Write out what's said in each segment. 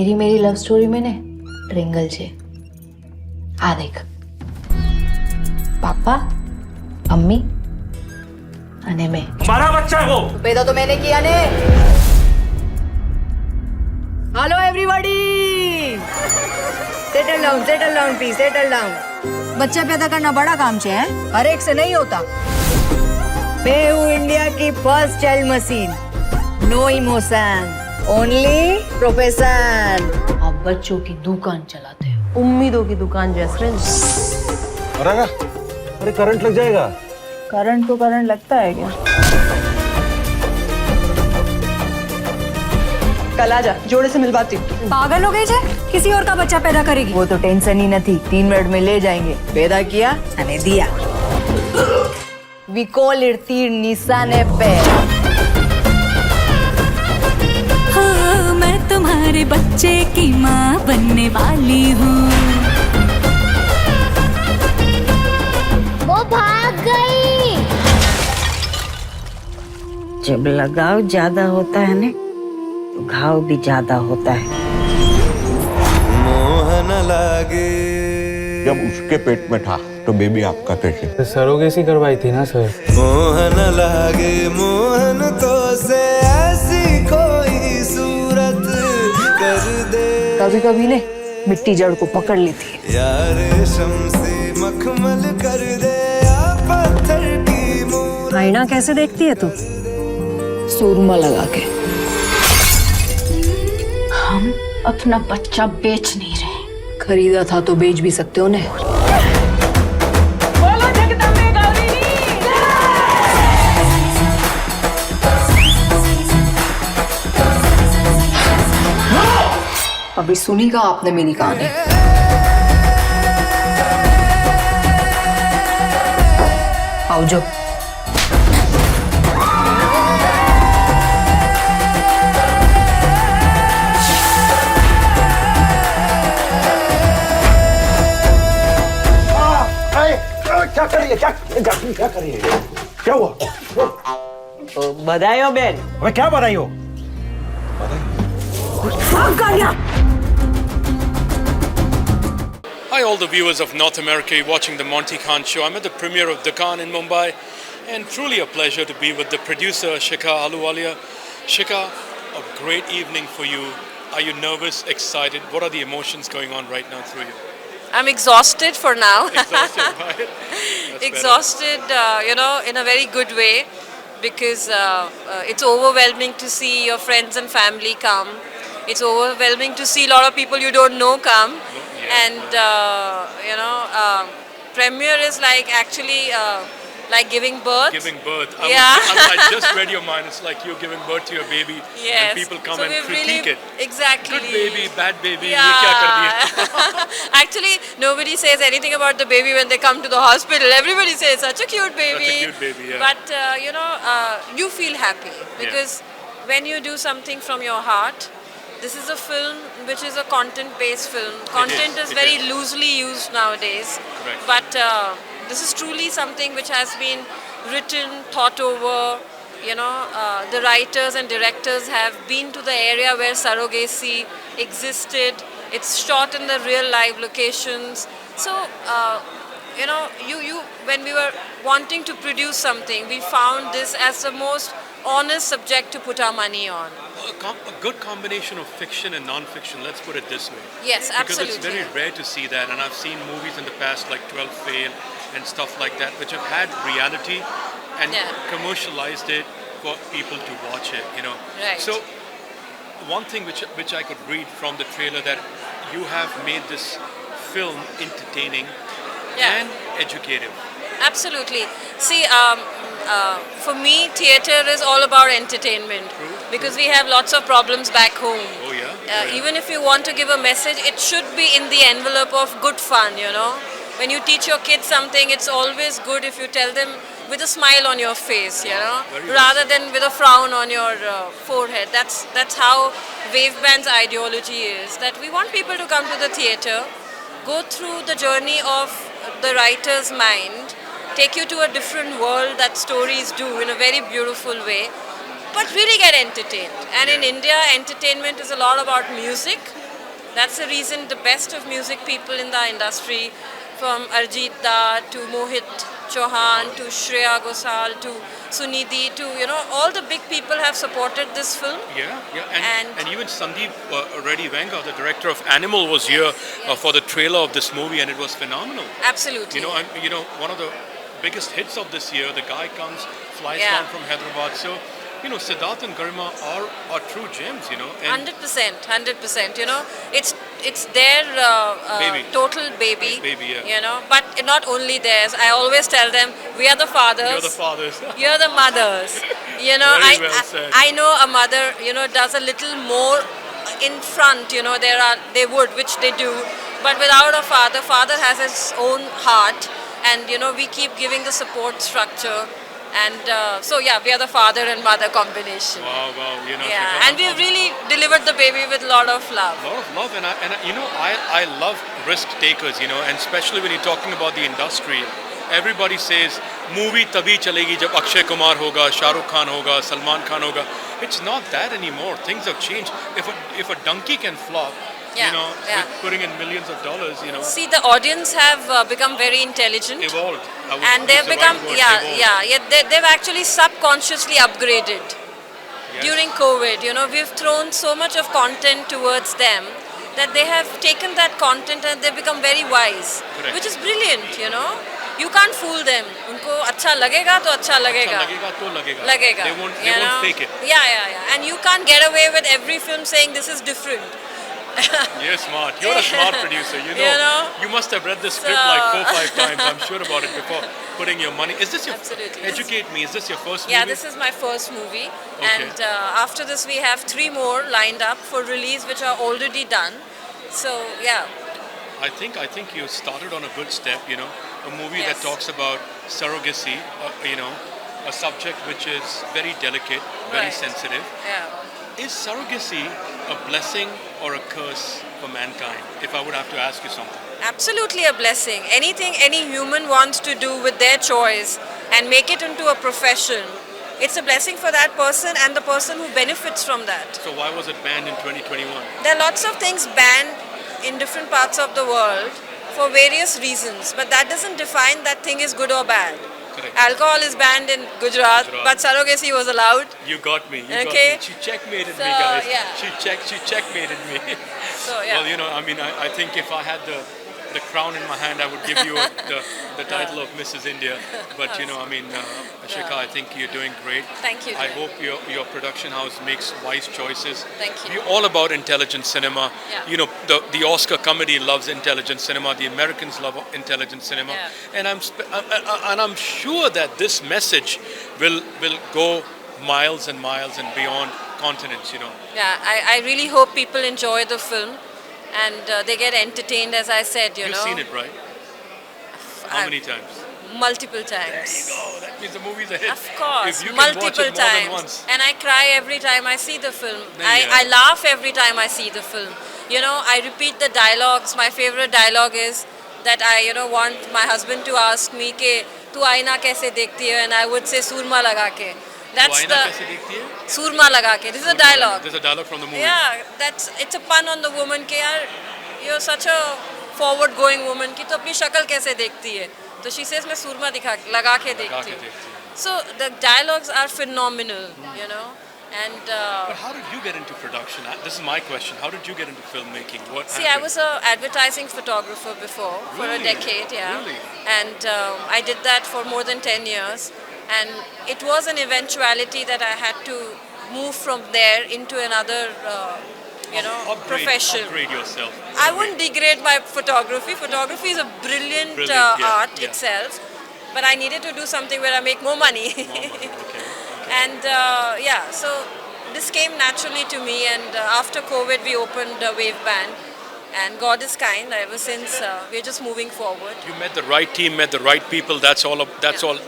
तेरी मेरी love story में ने ट्रिंगल छे आ देख पापा मम्मी अने मैं हमारा बच्चा है वो पैदा तो मैंने किया ने hello everybody settle down please settle down बच्चा पैदा करना बड़ा काम है हर एक से नहीं होता मैं हूँ इंडिया की first child machine no emotion only profession आप बच्चों की दुकान चलाते हैं उम्मीदों की दुकान जैसे अरे करंट लग जाएगा करंट तो करंट लगता है क्या कल आ जा जोड़े से मिलवाती हूँ पागल हो गई है किसी और का बच्चा पैदा करेगी वो तो टेंशन ही न थी 3 मिनट में ले जाएंगे पैदा किया हमें दिया वी कॉल इट तीर निशाने पे हाँ, मैं तुम्हारे बच्चे की माँ बनने वाली हूँ वो भाग गई। जब लगाव ज्यादा होता है ना तो घाव भी ज्यादा होता है। मोहन लागे जब उसके पेट में था तो बेबी आपका कैसे सरोगेसी करवाई थी ना सर मोहन लागे मोहन तो से ऐसी कोई सूरत कर दे कभी कभी ने मिट्टी जड़ को पकड़ लेती है यार शमसे मखमल कर दे या पत्थर की मूरत आईना कैसे देखती है तू सूरमा लगा के हम अपना बच्चा बेच नहीं रहे खरीदा था तो बेच भी सकते हो ने अभी सुनी का आपने मेरी कहानी आओ जो क्या करिए क्या करिए क्या हुआ बधाई हो बेन अबे क्या बधाई हो Hi all the viewers of North America, you're watching the Monty Khan show. I'm at the premiere of Dukaan in Mumbai and truly a pleasure to be with the producer Shikha Ahluwalia. Shikha, a great evening for you. Are you nervous, excited? What are the emotions going on right now through you? I'm exhausted for now. Exhausted, right? That's Exhausted, in a very good way because it's overwhelming to see your friends and family come. It's overwhelming to see a lot of people you don't know come. And, premiere is like actually like giving birth. Giving birth. I just read your mind. It's like you're giving birth to your baby. Yes. And people come So and we've critique it. Exactly. Good baby, bad baby. Yeah. Ye kya kar diya? Actually, nobody says anything about the baby when they come to the hospital. Everybody says, such a cute baby. Such a cute baby, yeah. But, you feel happy because when you do something from your heart, this is a film which is a content-based film. Content is very loosely used nowadays. Correct. But this is truly something which has been written, thought over. The writers and directors have been to the area where surrogacy existed. It's shot in the real live locations. So, when we were wanting to produce something, we found this as the most honest subject to put our money on. A good combination of fiction and non-fiction, let's put it this way. Yes, absolutely. Because it's very rare to see that, and I've seen movies in the past like 12 Fail and stuff like that, which have had reality and commercialized it for people to watch it, Right. So, one thing which I could read from the trailer that you have made this film entertaining and educative. Absolutely. See, for me, theatre is all about entertainment because we have lots of problems back home. Oh yeah? Even if you want to give a message, it should be in the envelope of good fun, When you teach your kids something, it's always good if you tell them with a smile on your face, rather than with a frown on your forehead. That's how Waveband's ideology is, that we want people to come to the theatre, go through the journey of the writer's mind, take you to a different world that stories do in a very beautiful way, but really get entertained. And in India, entertainment is a lot about music, That's the reason the best of music people in the industry, from Arjit Da to Mohit Chauhan to Shreya Ghosal to Sunidhi to, all the big people have supported this film. Yeah, and even Sandeep Reddy Venga, the director of Animal, was here for the trailer of this movie, and it was phenomenal. Absolutely. One of the biggest hits of this year, the guy flies down from Hyderabad. So, Siddharth and Garima are true gems, And 100%. It's their baby. total baby. Baby, yeah. But not only theirs. I always tell them, we are the fathers. You're the fathers. You're the mothers. Very well said. I know a mother, does a little more in front. They would, which they do. But without a father has his own heart, and we keep giving the support structure. And we are the father and mother combination. Wow, Yeah, and we've really delivered the baby with a lot of love. A lot of love, and I love risk takers, and especially when you're talking about the industry. Everybody says movie tabhi chalegi jab Akshay Kumar hoga, Shah Rukh Khan hoga, Salman Khan hoga. It's not that anymore. Things have changed. If a donkey can flop, with putting in millions of dollars, See, the audience have become very intelligent. Evolved. And they've become, they've actually subconsciously upgraded. Yes. During COVID, we've thrown so much of content towards them that they have taken that content and they've become very wise. Correct. Which is brilliant, You can't fool them. Unko अच्छा लगेगा तो अच्छा लगेगा. लगेगा. They won't fake it. Yeah. And you can't get away with every film saying this is different. You're smart. You're a smart producer. You must have read the script like 4-5 times. I'm sure about it before putting your money. Is this your? Absolutely. Educate me. Is this your first movie? Yeah, this is my first movie, Okay. and after this we have 3 more lined up for release, which are already done. So yeah. I think you started on a good step. A movie that Yes. talks about surrogacy. A subject which is very delicate, very Right. sensitive. Yeah. Is surrogacy a blessing or a curse for mankind? If I would have to ask you something. Absolutely a blessing. Anything any human wants to do with their choice and make it into a profession, it's a blessing for that person and the person who benefits from that. So why was it banned in 2021? There are lots of things banned in different parts of the world for various reasons, but that doesn't define that thing is good or bad. Correct. Alcohol is banned in Gujarat, but surrogacy was allowed. You got me. You Okay. got me. She checkmated So, me, guys. yeah. She checkmated me. So yeah. Well, I think if I had the crown in my hand, I would give you the title of Mrs. India. But Ashika, I think you're doing great. Thank you. I hope your production house makes wise choices. Thank you. We're all about intelligent cinema. Yeah. The Oscar committee loves intelligent cinema. The Americans love intelligent cinema. Yeah. And I'm sure that this message will go miles and miles and beyond continents. Yeah, I really hope people enjoy the film and they get entertained, as I said, You've seen it, right? How many times? Multiple times. There you go. That means the movie's a hit. Of course, If you can watch multiple it more than times. once. And I cry every time I see the film. Then yeah. I laugh every time I see the film. I repeat the dialogues. My favorite dialogue is that I want my husband to ask me ke tu aina kaise dekhti hai, and I would say surma laga ke. That's Aina the kaise dekhti hai? surma laga ke. This is a dialogue. There's a dialogue from the movie. Yeah, it's a pun on the woman ke yaar, you're such a forward going woman ki tu apni shakal kaise dekhti hai. So she says मैं सूरमा लगा के देखती हूँ. So the dialogues are phenomenal, and But how did you get into production? This is my question. How did you get into filmmaking? What see, I happened? was an advertising photographer before for a Really? decade, yeah. Really? And I did that for more than 10 years, and it was an eventuality that I had to move from there into another, profession. Upgrade yourself. I wouldn't degrade my photography. Photography is a brilliant, art itself, but I needed to do something where I make more money. Okay. And so this came naturally to me. And after COVID, we opened Wave Band, and God is kind. Ever since, we're just moving forward. You met the right team, met the right people. That's all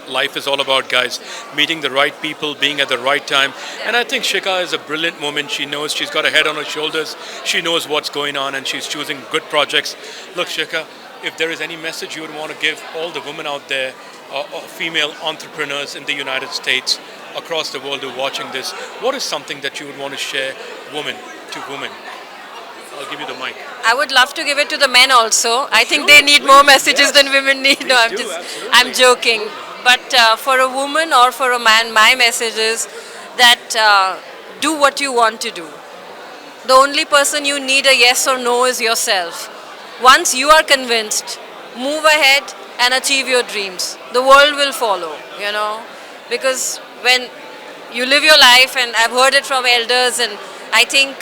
life is all about, guys. Meeting the right people, being at the right time. And I think Shika is a brilliant woman. She knows she's got a head on her shoulders. She knows what's going on, and she's choosing good projects. Look, Shika, if there is any message you would want to give all the women out there, or female entrepreneurs in the United States, across the world who are watching this, what is something that you would want to share woman to woman? I'll give you the mic. I would love to give it to the men also. I think they need more messages than women need. No, I'm joking. But for a woman or for a man, my message is that do what you want to do. The only person you need a yes or no is yourself. Once you are convinced, move ahead and achieve your dreams. The world will follow, you know. Because when you live your life, and I've heard it from elders, and I think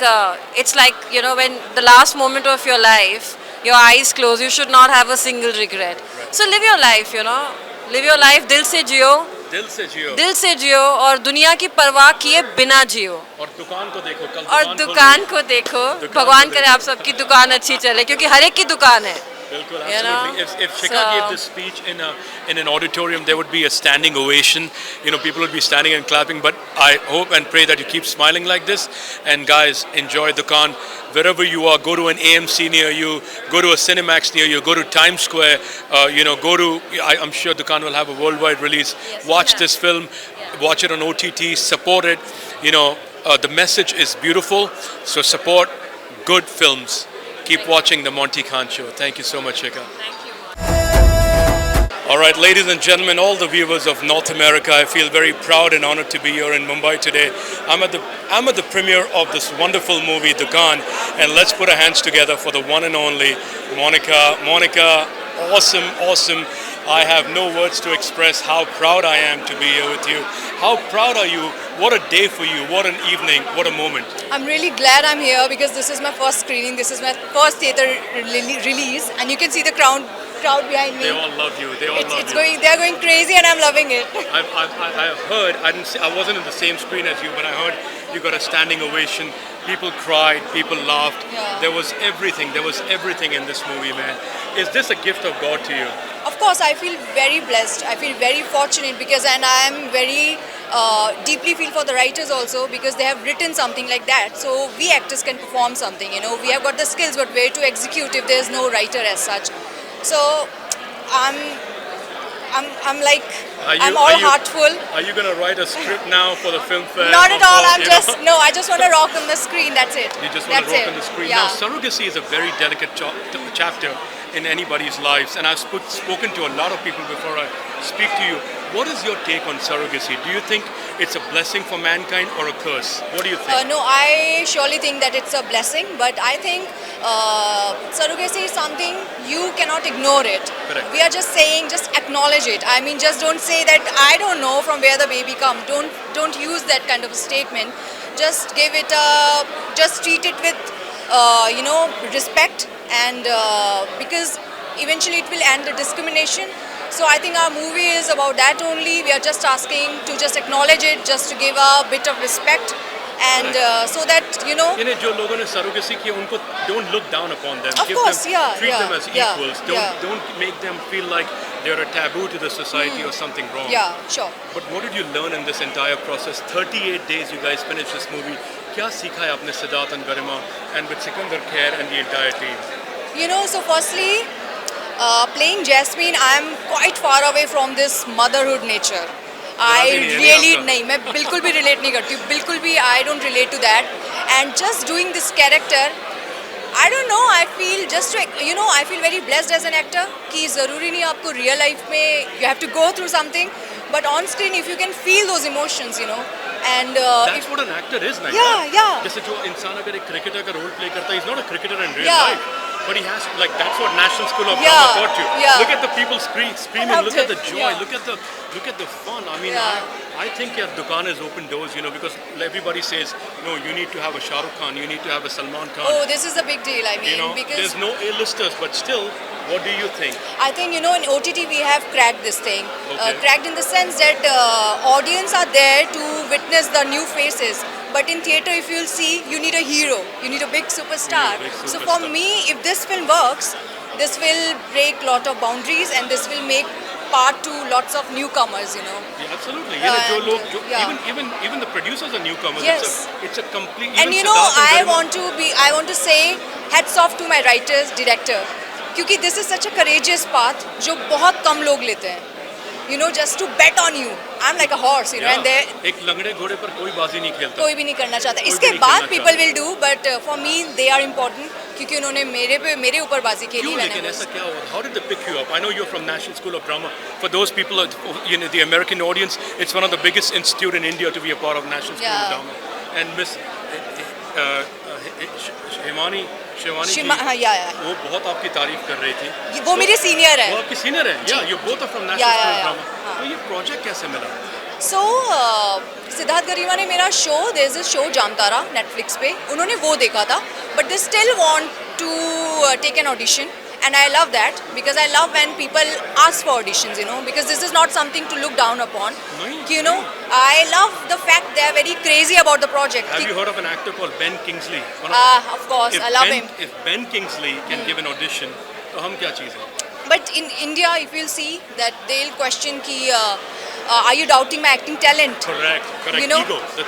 it's like, you know, when the last moment of your life, your eyes close, you should not have a single regret. So live your life, you know. Live your life, दिल से जियो. दिल से जियो और दुनिया की परवाह किए बिना जियो. और दुकान को देखो कल. और दुकान को देखो. भगवान करे आप सबकी दुकान अच्छी चले, क्योंकि हर एक की दुकान है. Absolutely. You know? If Shikha gave this speech in an auditorium, there would be a standing ovation. You know, people would be standing and clapping. But I hope and pray that you keep smiling like this. And guys, enjoy Dukaan. Wherever you are, go to an AMC near you, go to a Cinemax near you, go to Times Square. You know, go to. I'm sure Dukaan will have a worldwide release. Yes, watch this film. Watch it on OTT. Support it. You know, the message is beautiful. So support good films. Keep watching the Monty Khan Show. Thank you so much, Shikha. Thank you. All right, ladies and gentlemen, all the viewers of North America, I feel very proud and honored to be here in Mumbai today. I'm at the premiere of this wonderful movie, Dukaan, and let's put our hands together for the one and only Monica. Monica, awesome. I have no words to express how proud I am to be here with you. How proud are you? What a day for you. What an evening. What a moment. I'm really glad I'm here because this is my first screening. This is my first theatre release, and you can see the crowd behind me. They all love you. They all love you. They're going crazy, and I'm loving it. I heard, I wasn't in the same screen as you, but I heard you got a standing ovation. People cried, people laughed. Yeah. There was everything in this movie, man. Is this a gift of God to you? Of course, I feel very blessed. I feel very fortunate because, and I am very deeply feel for the writers also because they have written something like that. So we actors can perform something, you know. We have got the skills, but where to execute if there's no writer as such. So I'm all heartful. Are you gonna write a script now for the film fair? Not at all. I just want to rock on the screen. That's it. You just want to rock on the screen. Yeah. Now, surrogacy is a very delicate chapter in anybody's lives, and I've spoken to a lot of people before I speak to you. What is your take on surrogacy? Do you think it's a blessing for mankind or a curse? What do you think? No, I surely think that it's a blessing, but I think surrogacy is something you cannot ignore it. Correct. We are just saying, just acknowledge it. I mean, just don't say that I don't know from where the baby comes. Don't use that kind of a statement. Just give it just treat it with respect, and because eventually it will end the discrimination. So I think our movie is about that only. We are just asking to just acknowledge it, just to give a bit of respect, and so that यानी जो लोगों ने surrogacy की उनको don't look down upon them. Of course, treat them as yeah, equals. yeah. Don't make them feel like they're a taboo to the society or something wrong. Yeah, sure. But what did you learn in this entire process? 38 days you guys finished this movie. क्या सीखा है आपने Siddharth and Garima and with Sikandar Khair and the entire team? So firstly, playing Jasmine, I am quite far away from this motherhood nature. मैं बिल्कुल भी relate नहीं करती हूँ, बिल्कुल भी I don't relate to that. And just doing this character, I don't know, I feel I feel very blessed as an actor कि ज़रूरी नहीं आपको real life में you have to go through something, but on screen if you can feel those emotions, and that's what an actor is, like. Yeah. जैसे जो इंसान अगर एक cricketer का role play करता है, he's not a cricketer in real Yeah. life. But he has, that's what National School of Yeah, Drama taught you. yeah. Look at the people screaming, look at the joy, Yeah. look at the fun. I mean, Yeah. I think Dukaan has opened doors, because everybody says, no, you need to have a Shah Rukh Khan, you need to have a Salman Khan. Oh, this is a big deal, I mean, because there's no A-listers, but still, what do you think? I think, in OTT we have cracked this thing. Okay. Cracked in the sense that audience are there to witness the new faces. But in theatre, if you'll see, you need a hero. You need a big superstar. So for me, if this film works, this will break lot of boundaries and this will make part to lots of newcomers, Yeah, absolutely. And, Even the producers are newcomers. Yes. It's a complete. And I want to say hats off to my writers, director. क्योंकि this is such a courageous path जो बहुत कम लोग लेते हैं. just to bet on you. I'm like a horse, and they एक लंगड़े घोड़े पर कोई बाजी नहीं खेलता. कोई भी नहीं करना चाहता. कोई भी इसके नहीं बाद करना people will do, but for me they are important क्योंकि उन्होंने मेरे ऊपर बाजी खेली. क्यों लेकिन ऐसा क्या हुआ? How did they pick you up? I know you're from National School of Drama. For those people, the American audience, it's one of the biggest institute in India to be a part of National School of Drama. And Miss Shivani जी, वो बहुत आपकी तारीफ कर रही थी. वो मेरी senior है. वो आपकी सीनियर है. Yeah, you both are from National School of Drama. तो ये प्रोजेक्ट कैसे मिला? So सिद्धार्थ गरिमा ने मेरा show, there is a show Jamtara Netflix पे, उन्होंने वो देखा था, but they still want to take an audition. And I love that because I love when people ask for auditions, because this is not something to look down upon. I love the fact they are very crazy about the project. Have you heard of an actor called Ben Kingsley? Of course, I love him. If Ben Kingsley can give an audition, तो हम क्या चीज़ है? But in India, if you'll see that they'll question ki, are you doubting my acting talent? Correct.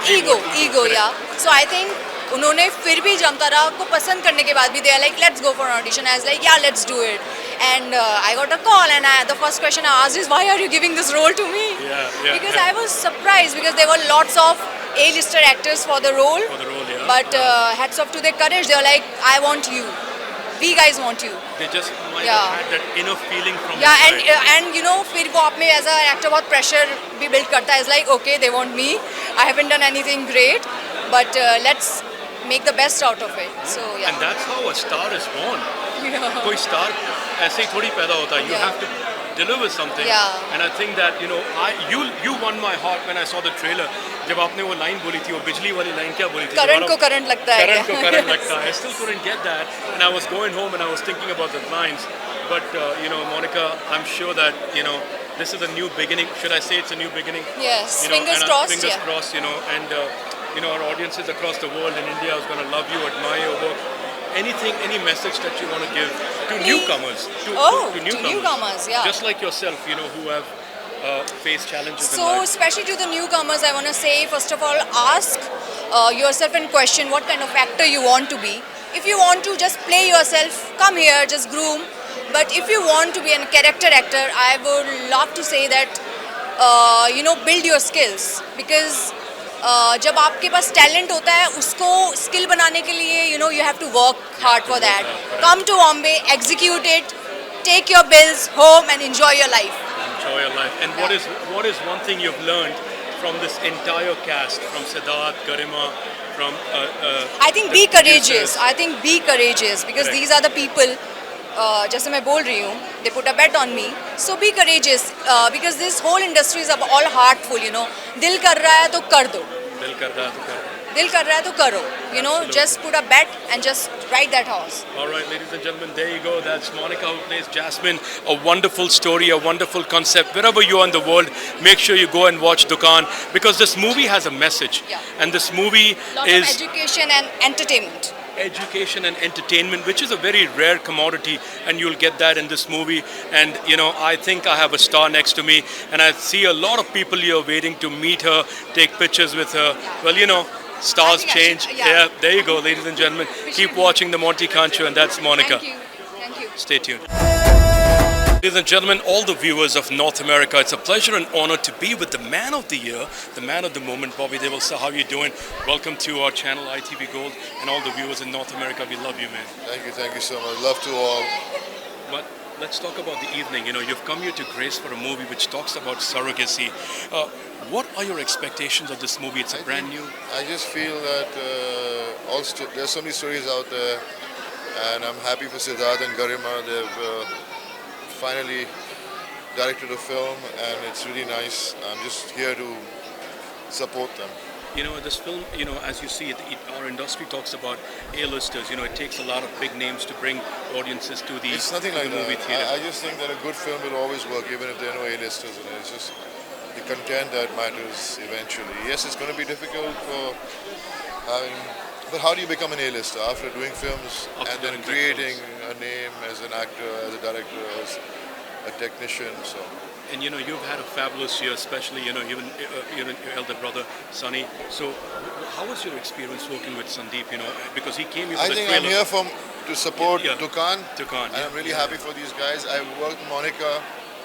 Ego, yeah. So I think उन्होंने फिर भी जामतारा को पसंद करने के बाद भी they are like, let's go for an audition. I was like, yeah, let's do it. And I got a call, and the first question I asked is, why are you giving this role to me? Because I was surprised because there were lots of A-lister actors for the role. But hats off to their courage. They were like, I want you. We guys want you. They just might have had that inner feeling from and फिर वो आप में as a actor बहुत pressure भी build करता है. It's like, okay, they want me. I haven't done anything great, but let's make the best out of it. So yeah. And that's how a star is born. कोई star ऐसे ही थोड़ी पैदा होता है. You have to deliver something. And I think that you won my heart when I saw the trailer. जब आपने वो line बोली थी, वो बिजली वाली लाइन क्या बोली थी? करंट को करंट लगता है. करंट को करंट लगता है. I still couldn't get that, and I was going home and I was thinking about the lines. But Monica, I'm sure that this is a new beginning. Should I say it's a new beginning? Yes. Fingers crossed. Fingers crossed. And our audiences across the world in India is going to love you, admire your work. Any message that you want to give to newcomers? To newcomers, yeah. Just like yourself, who have faced challenges in So life. especially to the newcomers, I want to say, first of all, ask yourself and question what kind of actor you want to be. If you want to just play yourself, come here, just groom. But if you want to be a character actor, I would love to say that, build your skills. Because जब आपके पास talent होता है, उसको skill बनाने के लिए you have to work hard for that. Come to Bombay, execute it, take your bills home and enjoy your life. Enjoy your life. And what is one thing you've learned from this entire cast, from Siddharth, Garima, from I think be courageous. I think be courageous because these are the people. जैसे मैं बोल रही हूँ, they put a bet on me. So be courageous because this whole industry is all heartful. दिल कर रहा है तो कर दो. दिल कर रहा है तो कर. दिल कर रहा है तो करो. Just put a bet and just ride that horse. All right, ladies and gentlemen, there you go. That's Monica who plays Jasmine. A wonderful story, a wonderful concept. Wherever you are in the world, make sure you go and watch Dukaan because this movie has a message. And this movie Lot is of education and entertainment. Education and entertainment, which is a very rare commodity, and you'll get that in this movie. And I think I have a star next to me, and I see a lot of people here waiting to meet her, take pictures with her. Well, stars change. Yeah, there you go, ladies and gentlemen. Keep watching the Monty Khan Show, and that's Monica. Thank you. Stay tuned. Ladies and gentlemen, all the viewers of North America, it's a pleasure and honor to be with the man of the year, the man of the moment, Bobby Deval. Sir, how are you doing? Welcome to our channel, ITV Gold, and all the viewers in North America. We love you, man. Thank you so much. Love to all. But let's talk about the evening. You've come here to grace for a movie which talks about surrogacy. What are your expectations of this movie? It's brand new. I just feel that there's so many stories out there, and I'm happy for Siddharth and Garima. They've finally directed a film, and it's really nice. I'm just here to support them. This film, as you see, our industry talks about A-listers. It takes a lot of big names to bring audiences to the It's nothing like movie that. theater. I just think that a good film will always work, even if there are no A-listers in it. It's just the content that matters eventually. Yes, it's going to be difficult for having... But how do you become an A-lister after doing films and then creating a name as an actor, as a director, as a technician? So. And you've had a fabulous year, especially even your elder brother Sunny. So how was your experience working with Sandeep? Because he came here for I the think trailer. I'm here to support Dukaan. Dukaan, and I'm really happy for these guys. I worked with Monica,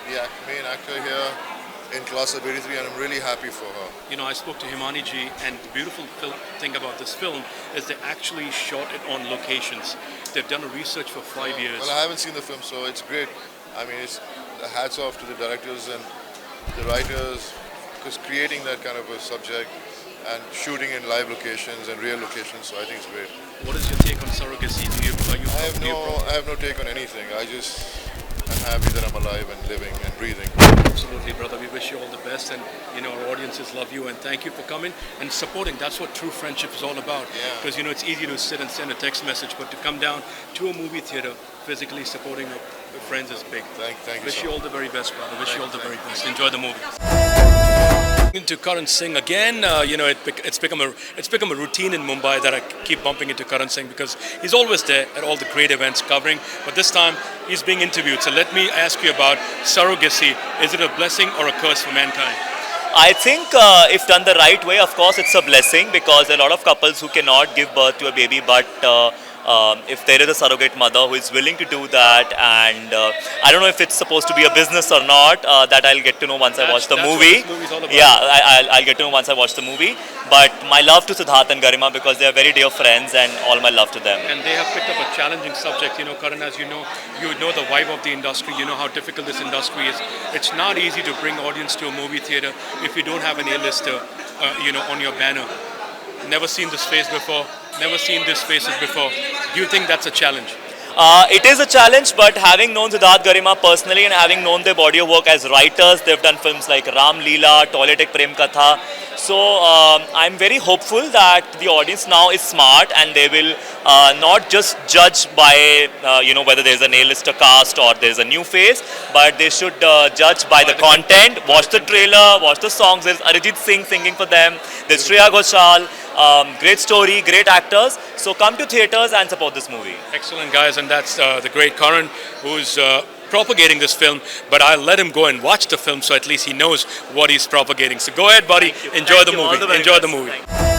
the main actor here. in class of 83, and I'm really happy for her. You know, I spoke to Himani ji, and the beautiful thing about this film is they actually shot it on locations. They've done a research for 5 years. Well, I haven't seen the film, so it's great. I mean, it's hats off to the directors and the writers, because creating that kind of a subject and shooting in live locations and real locations, so I think it's great. What is your take on surrogacy? I have no take on anything. I'm happy that I'm alive and living and breathing. Absolutely, brother. We wish you all the best, and you know our audiences love you. And thank you for coming and supporting. That's what true friendship is all about. Because you know it's easy to sit and send a text message, but to come down to a movie theater, physically supporting your friends is big. Thank you. Wish you all the very best, brother. Wish you all the very best. Enjoy the movie. Into Karan Singh again. You know, it's become a routine in Mumbai that I keep bumping into Karan Singh because he's always there at all the great events covering. But this time he's being interviewed. So let me ask you about surrogacy. Is it a blessing or a curse for mankind? I think if done the right way, of course, it's a blessing because there are a lot of couples who cannot give birth to a baby, but if there is a surrogate mother who is willing to do that, and I don't know if it's supposed to be a business or not, that I'll get to know once I watch the movie. I'll get to know once I watch the movie. But my love to Siddharth and Garima because they are very dear friends, and all my love to them. And they have picked up a challenging subject. You know, Karan, as you know the vibe of the industry. You know how difficult this industry is. It's not easy to bring audience to a movie theater if you don't have an A-lister, on your banner. Never seen this face before. Never seen these faces before. Do you think that's a challenge? It is a challenge, but having known Siddharth Garima personally and having known their body of work as writers, they've done films like Ram Leela, Toilet Ek Prem Katha. So I'm very hopeful that the audience now is smart and they will not just judge by whether there's an A-lister cast or there's a new face, but they should judge by the content. Watch the trailer, watch the songs. There's Arijit Singh singing for them. There's Shreya Ghoshal. Great story, great actors. So come to theaters and support this movie. Excellent, guys, and that's the great Karan who's propagating this film. But I'll let him go and watch the film so at least he knows what he's propagating. So go ahead, buddy. Enjoy the movie. Enjoy the movie.